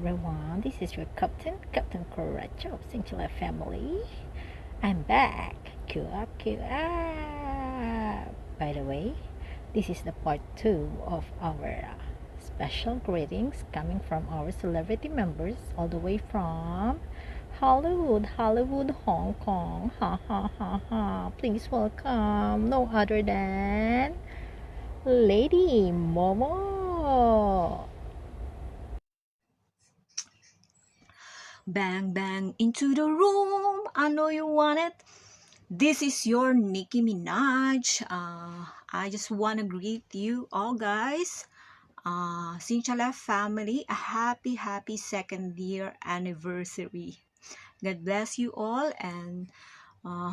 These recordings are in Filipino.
everyone. This is your Captain Coracho of Singular Family. I'm back. Queue up, queue up. By the way, this is the part 2 of our special greetings coming from our celebrity members all the way from Hollywood, Hong Kong. Ha ha ha ha. Please welcome no other than Lady Momo. Bang bang into the room. I know you want it. This is your Nicki Minaj. I just want to greet you all, guys. Sinchala family, a happy second year anniversary. God bless you all and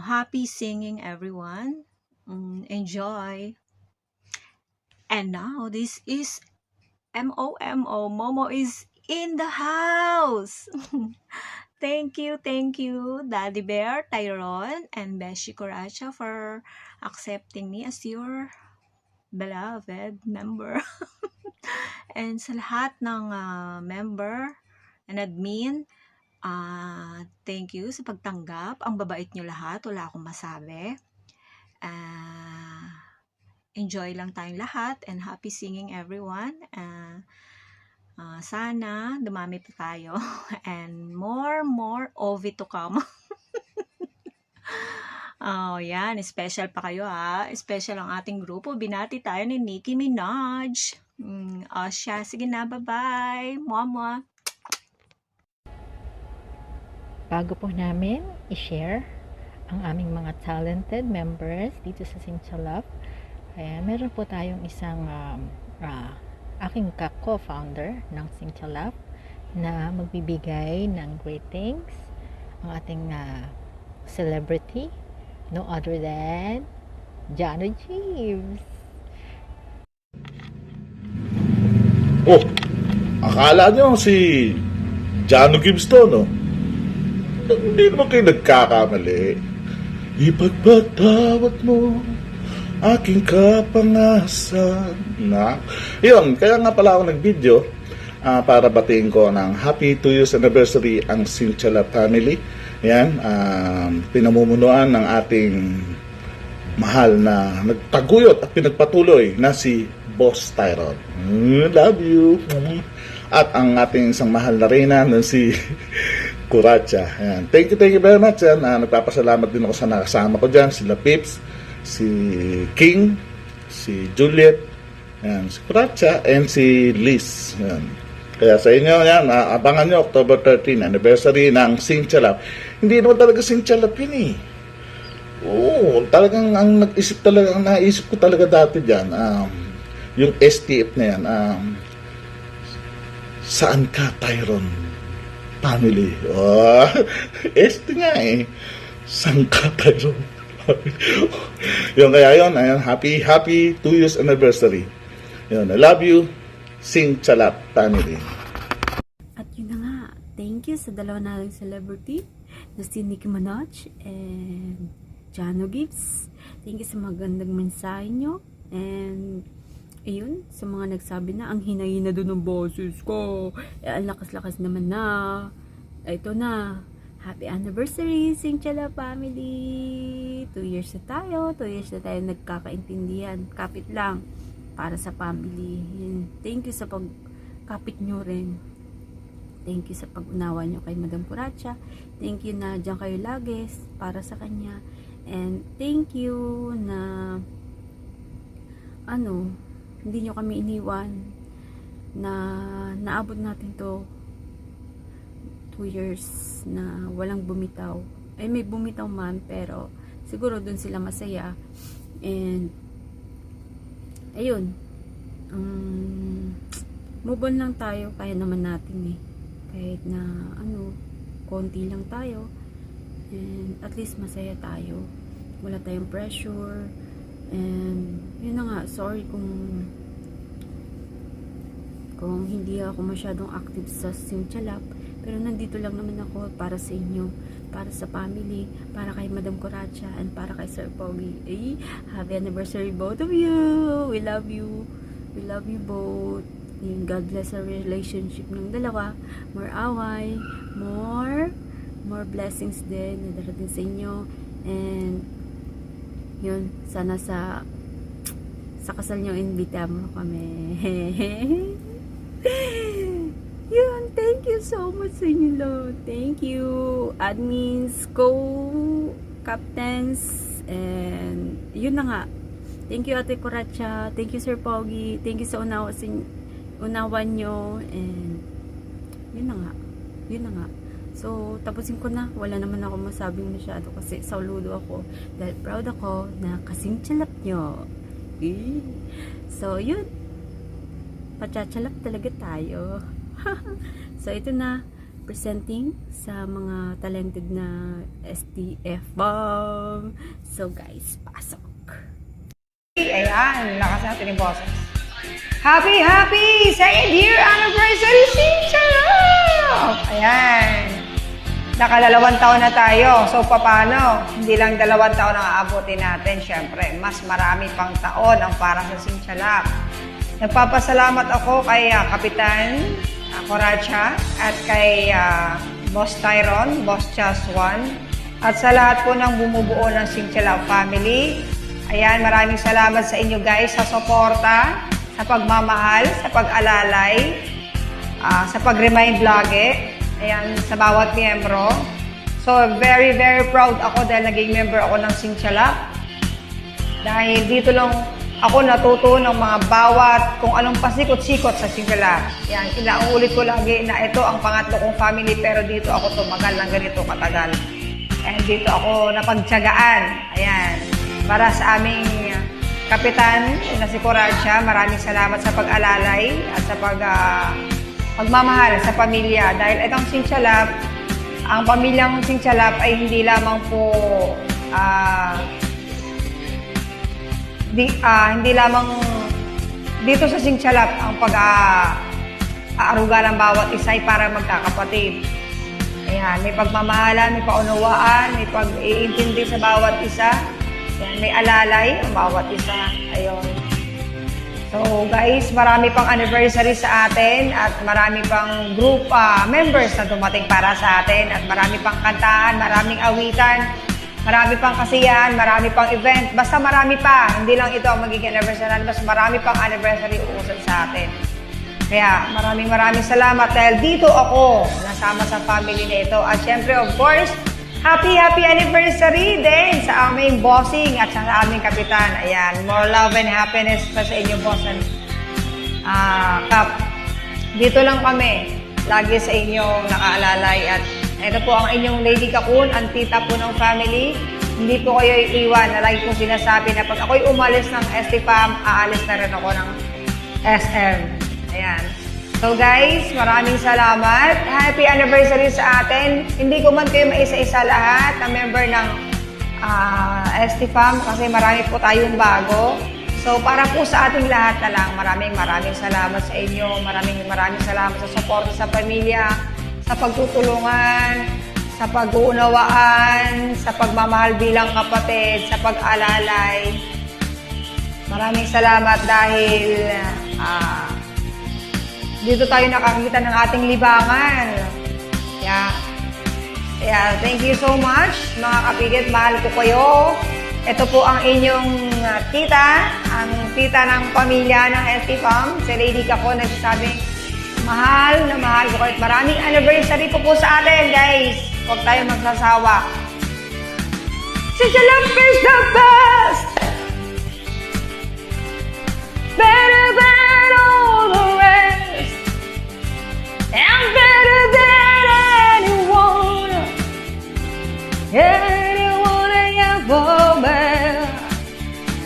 happy singing, everyone. Enjoy. And now this is Momo. Momo is in the house. Thank you, Daddy Bear, Tyrone, and Beshi Coracha for accepting me as your beloved member. And sa lahat ng member and admin, thank you sa pagtanggap. Ang babait nyo lahat, wala akong masabi. Enjoy lang tayong lahat and happy singing everyone. Sana dumami pa tayo and more OV to come. Oh, yan. Special pa kayo ha. Special ang ating grupo. Binati tayo ni Nicki Minaj. Siya. Sige na. Bye-bye. Mwah. Bago po namin i-share ang aming mga talented members dito sa Sinchalab, meron po tayong isang aking co-founder ng Sinchalab na magbibigay ng greetings. Ang ating celebrity, no other than Jano Jeeves. Oh, akala nyo si Jano Gibbs to, no? Hindi naman kayo nagkakamali. Ipagpatawad mo aking kapangasan na. Yun, kaya nga pala ako nag-video para batiin ko ng happy 2 years anniversary ang Sinchala family. Yan, pinamumunuan ng ating mahal na nagtaguyod at pinagpatuloy na si Boss Tyrone. Love you. At ang ating isang mahal na reyna na si Coracha. Yan. Thank you very much. Yan. Nagpapasalamat din ako sa nakasama ko dyan. Sila Pips, si King, si Juliet, yan, si Coracha, and si Liz. Yan. Kaya sa inyo, yan, abangan nyo October 13, anniversary ng Sinchalab. Hindi naman talaga Sinchalab yun eh. Oo, talagang ang naisip ko talaga dati dyan, yung STF na yan, saan ka, Tyrone? Family. Oh, ST nga eh. Saan ka, Tyrone? Yung kaya yun, ayan, happy 2 years anniversary. Yun, I love you, Sinchalab family. At yun na nga, thank you sa dalawa nating celebrity na si Nicki Minaj and Jano Gibbs. Thank you sa magandang mensahe nyo. And ayun, sa mga nagsabi na ang hina-hina doon ng boses ko, ang lakas-lakas naman na. Ito na, happy anniversary Sinchala family. 2 years na tayo, 2 years na tayo nagkakaintindihan. Kapit lang para sa family. Thank you sa pagkapit nyo rin. Thank you sa pag-unawa nyo kay Madam Coracha. Thank you na dyan kayo lagi para sa kanya. And thank you na hindi nyo kami iniwan, na naabot natin to 2 years na walang bumitaw. May bumitaw man, pero siguro dun sila masaya. And ayun, move on lang tayo, kaya naman natin eh. Kahit na konti lang tayo, and at least masaya tayo, wala tayong pressure. And yun na nga, sorry kung hindi ako masyadong active sa Sinchalab, pero nandito lang naman ako para sa inyo, para sa family, para kay Madam Coracha, and para kay Sir Pogi. Happy anniversary both of you. We love you both. Yun, God bless our relationship ng dalawa. More away, more blessings din na darating sa inyo. And yun, sana sa kasal nyo, invita mo kami. Yun, thank you so much sa inyo, Lord. Thank you, admins, co-captains, and yun na nga. Thank you, Ate Coracha. Thank you, Sir Pogi. Thank you sa unawan nyo. And yun na nga. Yun na nga. So, tapusin ko na. Wala naman ako masabing masyado kasi saludo ako. Dahil proud ako na kasing tsalap nyo. So, yun. Pachachalap talaga tayo. So, ito na. Presenting sa mga talented na STF bomb. So, guys, pasok. Ayan, lakas natin yung boses. Happy 2nd year anniversary, Sincharap! Ayan. Naka2 taon na tayo. So, paano? Hindi lang 2 taon ang aabutin natin. Siyempre, mas marami pang taon ang para sa Sincharap. Nagpapasalamat ako kay Kapitan Coracha at kay Boss Tyron, Boss Chaswan, at sa lahat po ng bumubuo ng Sincharap family. Ayan, maraming salamat sa inyo guys sa suporta, sa pagmamahal, sa pag-alalay, sa pag-remind lagi. Ayan, sa bawat miyembro. So, very, very proud ako dahil naging member ako ng Sincharap. Dahil dito lang ako natuto ng mga bawat kung anong pasikot-sikot sa Sincharap. Ayan, inaulit ko lagi na ito ang pangatlo kong family pero dito ako tumagal ng ganito katagal. And dito ako napagtiyagaan. Ayan. Para sa aming kapitan na si Coracha, maraming salamat sa pag-alalay at sa pagmamahal sa pamilya. Dahil itong Sincharap, ang pamilyang Sincharap ay hindi lamang po hindi lamang dito sa Sincharap ang pag-aaruga ng bawat isa ay para magkakapatid. Ayan, may pagmamahalan, may paunawaan, may pag-iintindi sa bawat isa. Yan, may alalay ang bawat isa. Ayun. So guys, marami pang anniversary sa atin at marami pang group members na dumating para sa atin at marami pang kantahan, maraming awitan, marami pang kasiyahan, marami pang event. Basta marami pa. Hindi lang ito ang magiging anniversary, mas marami pang anniversary uusan sa atin. Kaya maraming salamat dahil dito ako nasama sa family na ito. At syempre, of course, happy anniversary din sa aming bossing at sa aming kapitan. Ayan, more love and happiness pa sa inyo, boss and Kap. Dito lang kami, lagi sa inyong nakaalalay. At ito po ang inyong Lady Kakun, ang tita po ng family. Hindi po kayo iiwan. Na lagi kong sinasabi na pag ako'y umalis ng STFAM, aalis na rin ako ng SM. Ayan. So guys, maraming salamat. Happy anniversary sa atin. Hindi ko man kayo maisa-isa lahat na member ng STFAM kasi marami po tayong bago. So para po sa ating lahat na lang, maraming salamat sa inyo. Maraming salamat sa suporta sa pamilya, sa pagtutulungan, sa pag-uunawaan, sa pagmamahal bilang kapatid, sa pag-alalay. Maraming salamat dahil dito tayo nakakita ng ating libangan. Yeah, thank you so much, mga kapigit. Mahal ko kayo. Ito po ang inyong tita, ang tita ng pamilya ng STFAM. Si Lady Kako nagsasabing, mahal na mahal ko kayo. Maraming anniversary po sa atin, guys. Huwag tayo magsasawa. Sincharap is the best! Better than all the rest. I'm better than anyone I ever met.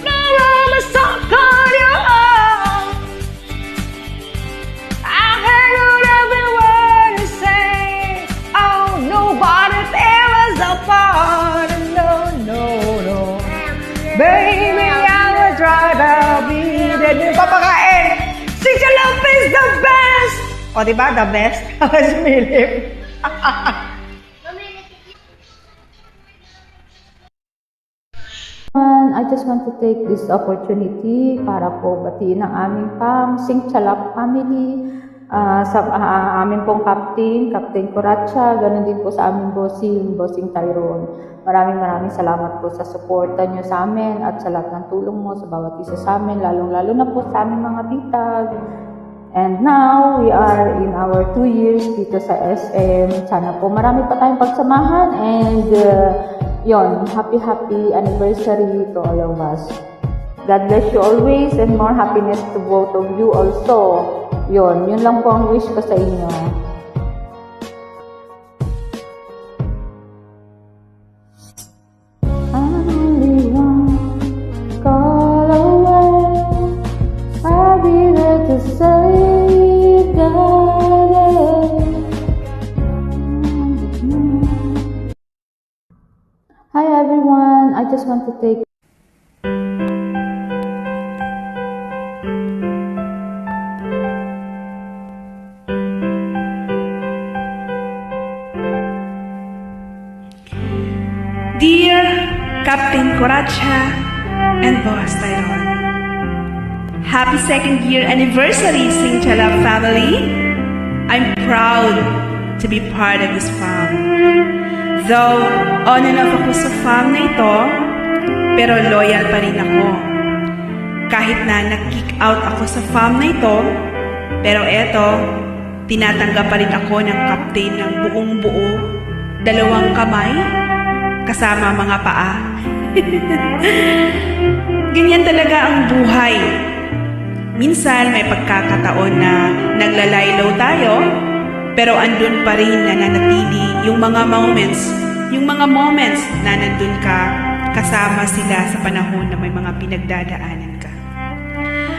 Now I'm stuck on your arm. I heard every word you say. Oh, nobody tears us apart. No. Baby, I will try to be there. Yung papakain. Sincharap is the best. O, diba? The best. Sumilip. everyone, I just want to take this opportunity para po batiin ang aming pang Singchalap family, sa aming pong Captain Coracha, ganun din po sa aming Bossing Tyrone. Maraming salamat po sa suporta nyo sa amin at sa lahat ng tulong mo sa bawat isa sa amin, lalong-lalo na po sa aming mga bitag. And now, we are in our 2 years dito sa SM. Sana po marami pa tayong pagsamahan and yon, happy anniversary to all of us. God bless you always and more happiness to both of you also. Yun lang po ang wish ko sa inyo. I'm only one call away. I'll be there to save the day. Hi everyone, I just want to take Dear Captain Coracha and Boss Tyrone, happy 2nd year anniversary, Singchalap family. I'm proud to be part of this fam. Though on and off ako sa fam na ito, pero loyal pa rin ako. Kahit na nag-kick out ako sa fam na ito, pero eto, tinatanggap pa rin ako ng captain ng buong buo, 2 kamay, kasama mga paa. Ganyan talaga ang buhay. Minsan may pagkakataon na naglalaylaw tayo, pero andun pa rin na nanatili yung mga moments na nandun ka, kasama sila sa panahon na may mga pinagdadaanan ka.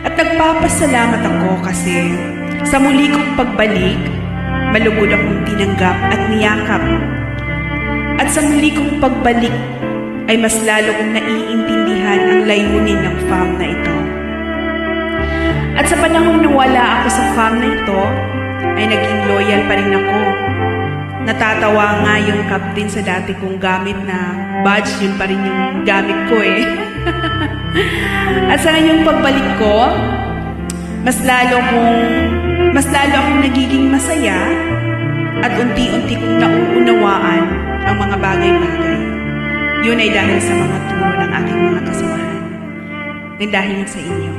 At nagpapasalamat ako kasi sa muli kong pagbalik, malugod akong tinanggap at niyakap. At sa muli kong pagbalik, ay mas lalo kong naiintindihan ang layunin ng fam na ito. At sa panahon na wala ako sa fam na ito, ay naging loyal pa rin ako. Natatawa nga yung captain sa dati kong gamit na badge, yun pa rin yung gamit ko eh. At sa ngayong pagbalik ko, mas lalo akong nagiging masaya at unti-unti kong nauunawaan ang mga bagay-bagay. Yun ay dahil sa mga turo ng aking mga kasamahan. At dahil sa inyo.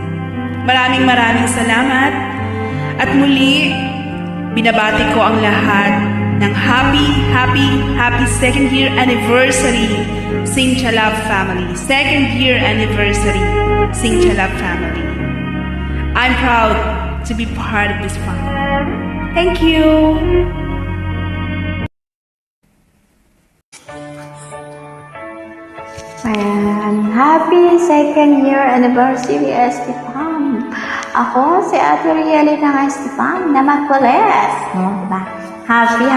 Maraming salamat. At muli, binabati ko ang lahat ng happy 2nd year anniversary Singchalap family. 2nd year anniversary Singchalap family. I'm proud to be part of this family. Thank you. Ayan, happy 2nd year anniversary Estipam. Ako si Ate Rieli ng Estipam na makulit. Diba? Happy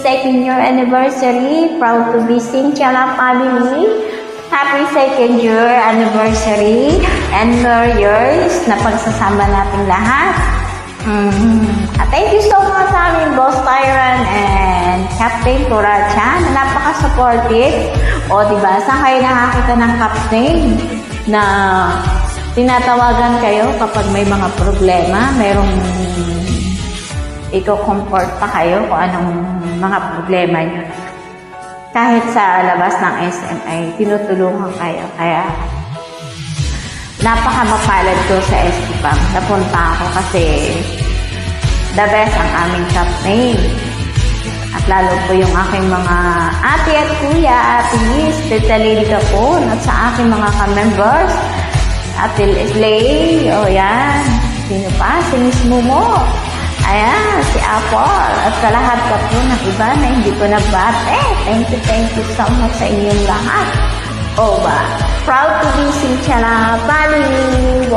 2nd year anniversary. Proud to be Singchalap family. Happy 2nd year anniversary and more years na pagsasama natin lahat. Thank you so much sa aming Boss Tyrone and Captain Coracha na napaka-supportive. O diba, saan kayo nakakita ng captain na tinatawagan kayo kapag may mga problema, mayroong i-comfort pa kayo kung anong mga problema nyo. Kahit sa labas ng SM ay tinutulungan kayo. Kaya napaka-mapalad ko sa Estipam. Napunta ako kasi the best ang aming captain. At lalo po yung aking mga ate at kuya, ate Liz, Tita Lady Capon, at sa aking mga ka-members, ate Leslie, yan. Sino pa? Si Miss Mumo. Ayan, si Apple. At sa lahat ka po ng iba na hindi ko nabate. Thank you so much sa inyong lahat. Proud to be Singchalap family.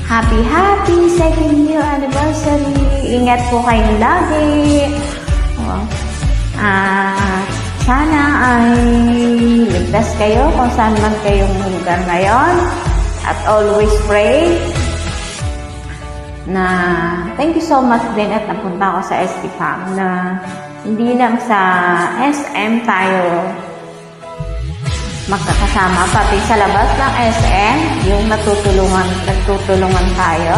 Happy 2nd year anniversary. Ingat po kayong lagi. Sana ay ligtas kayo kung saan man kayong lugar ngayon. At always pray na thank you so much din at napunta ako sa Estipam na Hindi lang sa SM tayo magkakasama, pati sa labas ng SM, yung nagtutulungan tayo.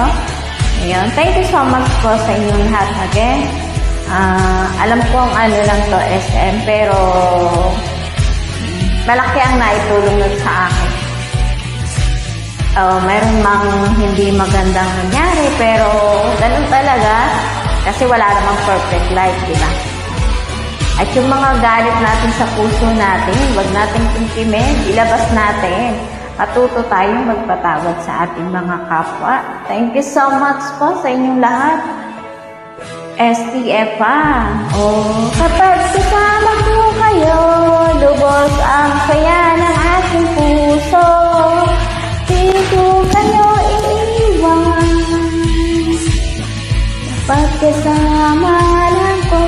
Ayun. Thank you so much po sa inyong lahat again. Alam ko ang ano lang to SM, pero malaki ang naitulong nun sa akin. Mayroon mang hindi magandang nangyari, pero ganun talaga, kasi wala namang perfect life, di ba? At yung mga galit natin sa puso natin, huwag natin kimkimin, ilabas natin. Matuto tayong magpatawad sa ating mga kapwa. Thank you so much po sa inyong lahat. STFan. Kapag kasama ko kayo, lubos ang saya ng aking puso. Di ko kayo iiwan. Kapag kasama lang ko,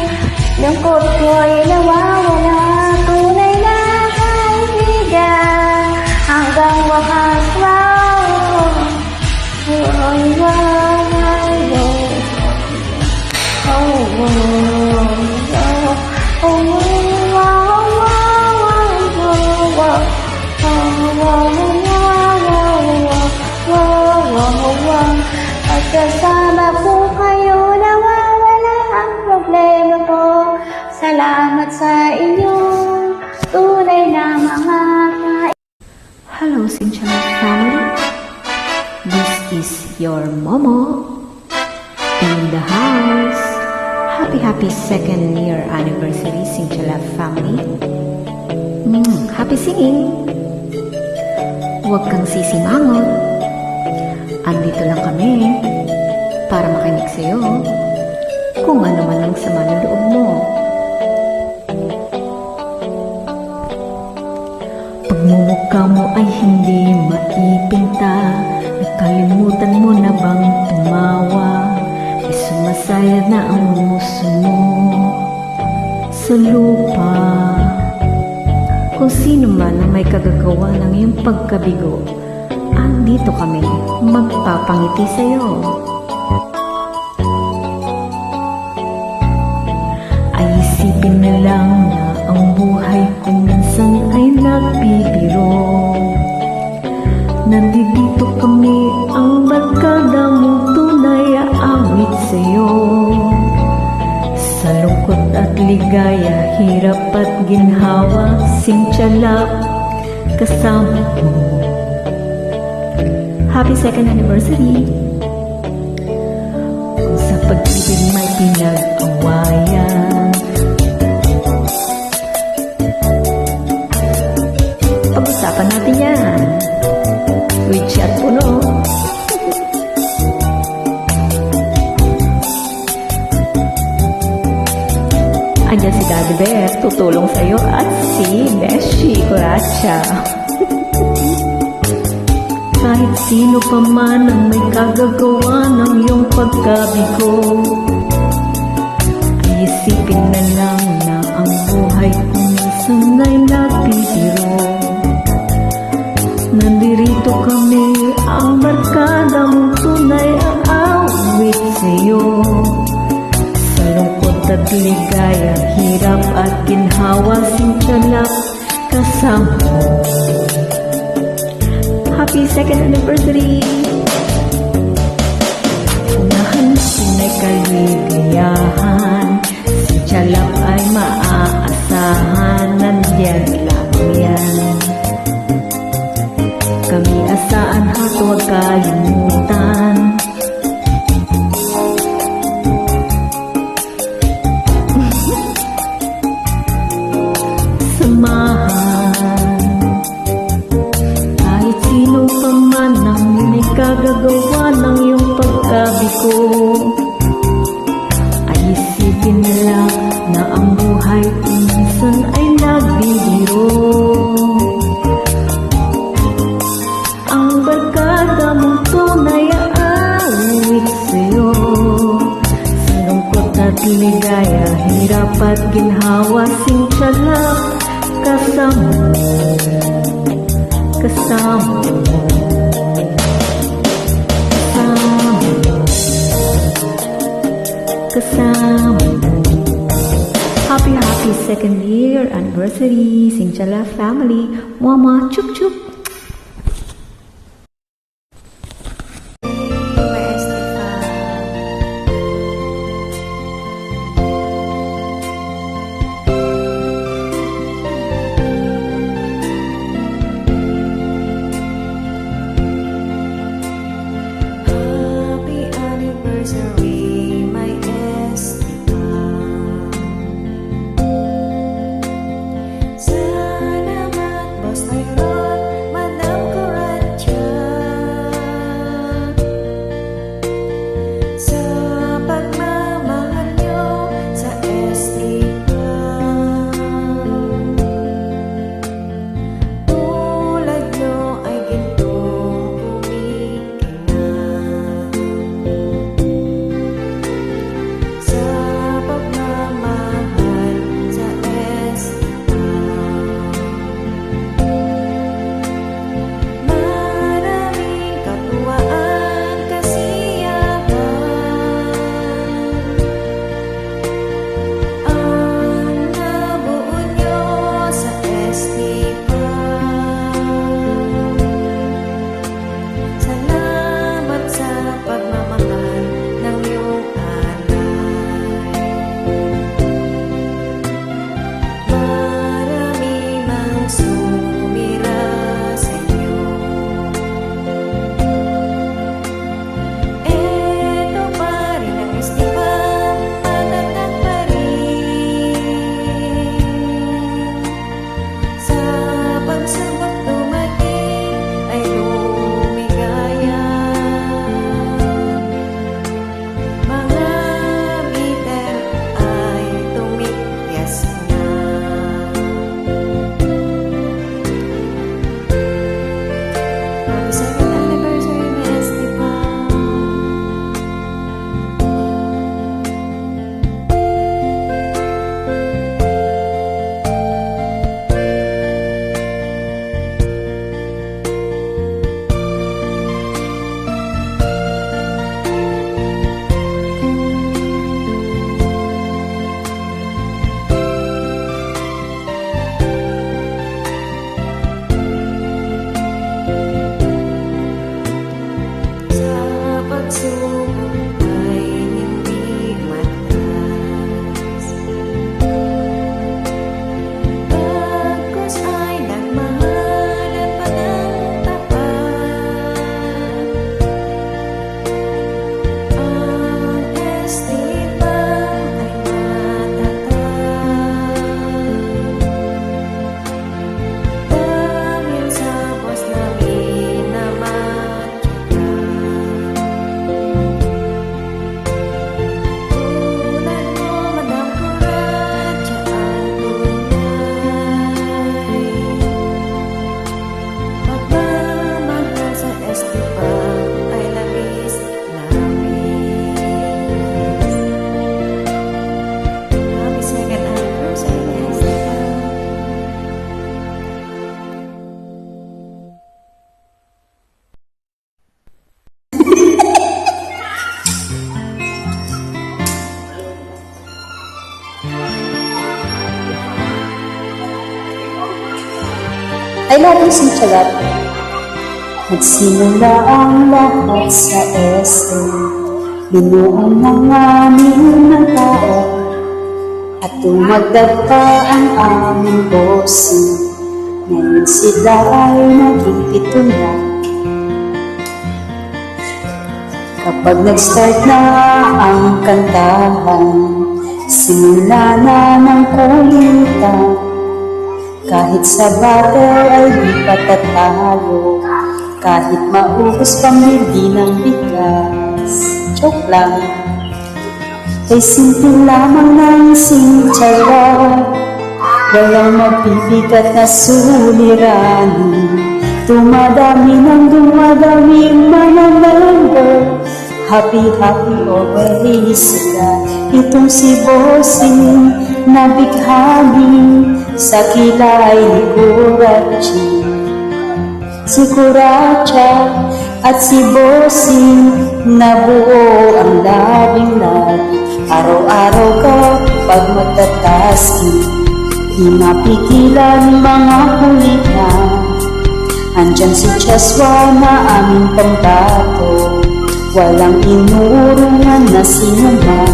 lungkot ko'y nawawala. Tunay na kaibigan hanggang wakas. Pagkasama po kayo, nawawala ang problema ko. Salamat sa inyong tunay na mga Hello, Sinchana family. This is your Momo in the house. Happy second year anniversary, Sinchala family. Happy singing. Huwag kang sisimangon. Andito lang kami para makinig sa'yo kung ano man ang sama ng loob mo. Pagmumukha mo ay hindi maipinta. Nakalimutan mo na bang tumawa? Ay sumasayad na ang muso mo sa lupa. Kung sino man ang may kagagawa ng iyong pagkabigo, andito kami magpapangiti sa'yo. Ay isipin na lang na ang buhay ko minsan ay nagbibiro. Nandito kami ang barkada mong tunay aawit sa'yo. Sa lungkot at ligaya, hirap at ginhawa, Sinchala kasama mo. Happy second anniversary. Kung sa pag-ibig may pinag-awayan, pag-usapan natin yan. With chat po, no? Andiyan si Daddy Bear, tutulong sa'yo, at si Beshi Kuracha. Kahit sino pa man ang may kagagawa ng iyong pagkabigo, ay isipin na lang na ang buhay ko minsan ay nagbibiro. Nandirito kami, ang barkada mong tunay ang awit sa'yo. Sa lungkot at ligaya, hirap at ginhawa, Sinchala kasama mo. Happy second anniversary! Unahan natin ay kaligayahan, Sinchala ay maaasahan, nandiyan lang yan. Kami asaan ha, huwag kalimutan. Samahan. Kahit sino pa man ang may kagagawa ng iyong pagkabigo, ay isipin na lang na ang buhay minsan ay nagbibiro. Ang barkada mong tunay aawit sa'yo. Sa lungkot at ligaya, hirap at ginhawa, Sinchala kasama mo. Kasama mo. Kasama mo. Kasama mo. happy second year anniversary, Sinchala family. Mama, chup chup. I love you, Sinchala. Nagsimula ang lahat sa SM. Binuo ng aming ng tao at tumagdag pa ang aming bossing. Ngayon sila ay naging pito na. Kapag nag-start na ang kantahan, simula na ng kulitan. Kahit sa battle ay di patatalo, kahit maubos pamili ng bigas. Joke lang. Kay simple lamang ng Sinchala, walang mabibigat na suliranin. Dumadami ng dumadami mga member, happy always sila. Itong si Bossing na bighani sa kilay ni Kurachi. Si Kuracha at si Bossing na buo ang labing-labi. Araw-araw ka kapag magtataski. Di mapigilan mga kulita. Andyan si Cheswa na aming pambato. Walang inuurungan na sinuman.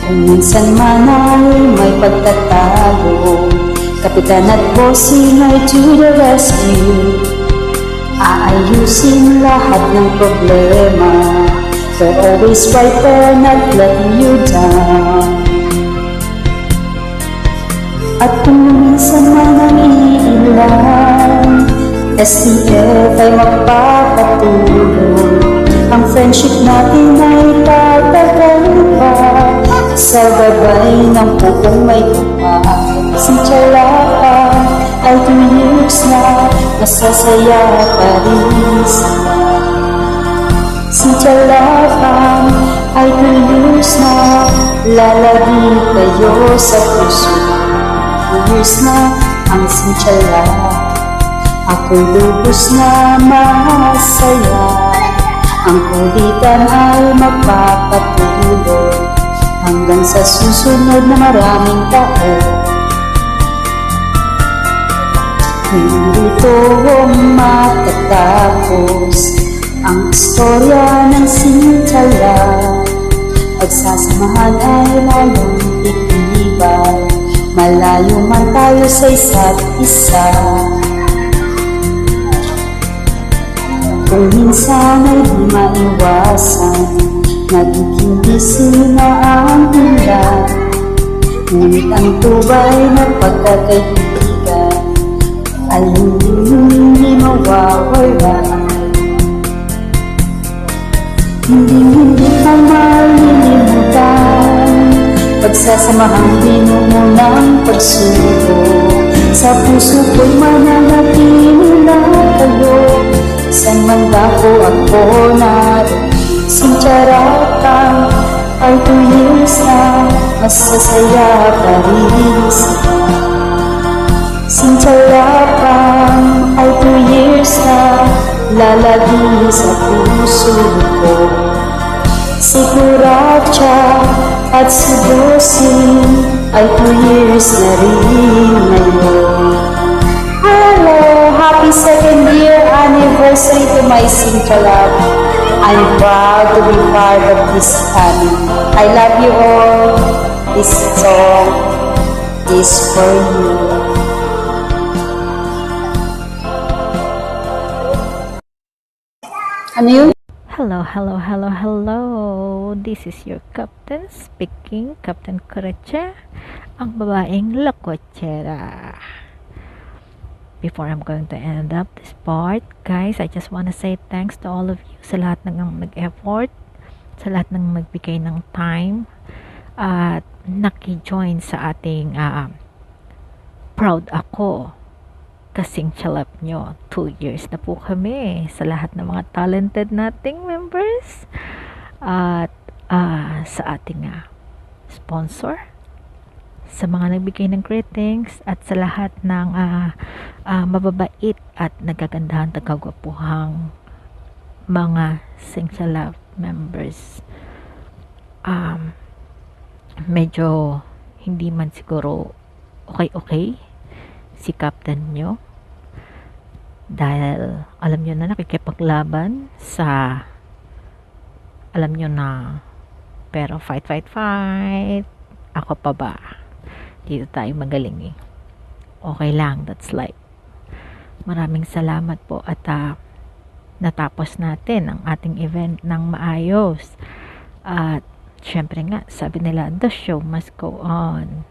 Kung minsan man ay may pagtatalo, Kapitan at bossing ay to the rescue. Aayusin lahat ng problema. They're always right there, not letting you down. At kung minsan man ang iilan, STF ay magpapatuloy. Ang friendship natin ay tatagal pa sa gabay ng pupong may kumay. Sintialapa ay 2 years na masasaya pa rin sila. Sintialapa ay 2 years na lalagi kayo sa puso. 2 years na ang sintialapa, ako'y lubos na masaya. Ang kulitan ay magpapatuloy hanggang sa susunod na maraming taon. Hindi ito matatapos ang istorya ng Sintala. Pagsasamahan ay lalong titibay, malayo man tayo sa isa't isa. Kung minsan ay di maiwasan, nagiging busy na ang ilan. Ngunit ang tubay na pagkakaibigan ay hindi mawawala. Hindi ko malilimutan pagsasamahang binumunang pagsubok. Sa puso ko'y mananatili na kayo. Isang mandako ako naroon. Sintialapa ay 2 years na masasaya pa rin sila. Sintialapa ay 2 years na lalagi sa puso ko. Si Curacha at si Bossing ay 2 years na rin ngayon. Hello! Happy 2nd year anniversary to my Sintialapa. I'm proud to be part of this family. I love you all. This song is for you. Ano yun? Hello, hello, hello, hello. This is your captain speaking, Captain Curacha, ang babaeng lakotsera. Before I'm going to end up this part, guys, I just want to say thanks to all of you sa lahat ng nag-effort, sa lahat ng nagbigay ng time, at naki-join sa ating proud ako kasing chalap nyo. 2 years na po kami sa lahat ng mga talented nating members at sa ating sponsor, sa mga nagbigay ng greetings, at sa lahat ng mababait at nagagandahan at kagwapuhang mga Singchalap members. Medyo hindi man siguro okay si Captain nyo, dahil alam nyo na nakikipaglaban sa alam nyo na, pero fight ako pa ba, dito tayo magaling eh. Okay lang, that's life. Maraming salamat po at natapos natin ang ating event ng maayos. At syempre nga, sabi nila, the show must go on.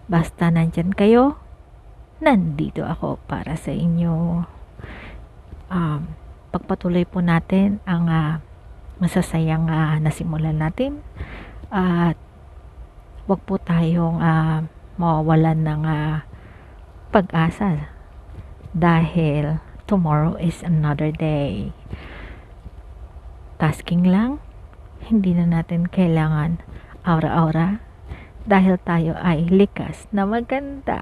Basta nandyan kayo, nandito ako para sa inyo. Pagpatuloy po natin ang masasayang nasimulan natin. At wag po tayong mawawalan ng pag-asa, dahil tomorrow is another day. Tasking lang, hindi na natin kailangan aura-aura, dahil tayo ay likas na maganda.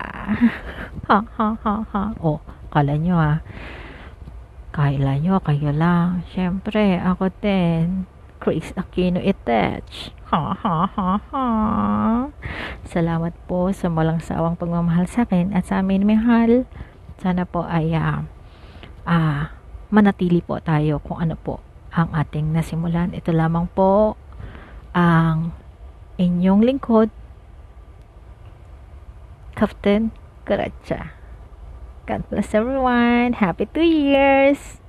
Oh, kala nyo kayo lang. Syempre, ako din, Chris Aquino Itech. Ha ha ha ha. Salamat po sa walang sawang pagmamahal sa akin at sa amin mahal. Sana po ay manatili po tayo kung ano po ang ating nasimulan. Ito lamang po ang inyong lingkod, Captain Kuratsa. God bless everyone. Happy 2 years!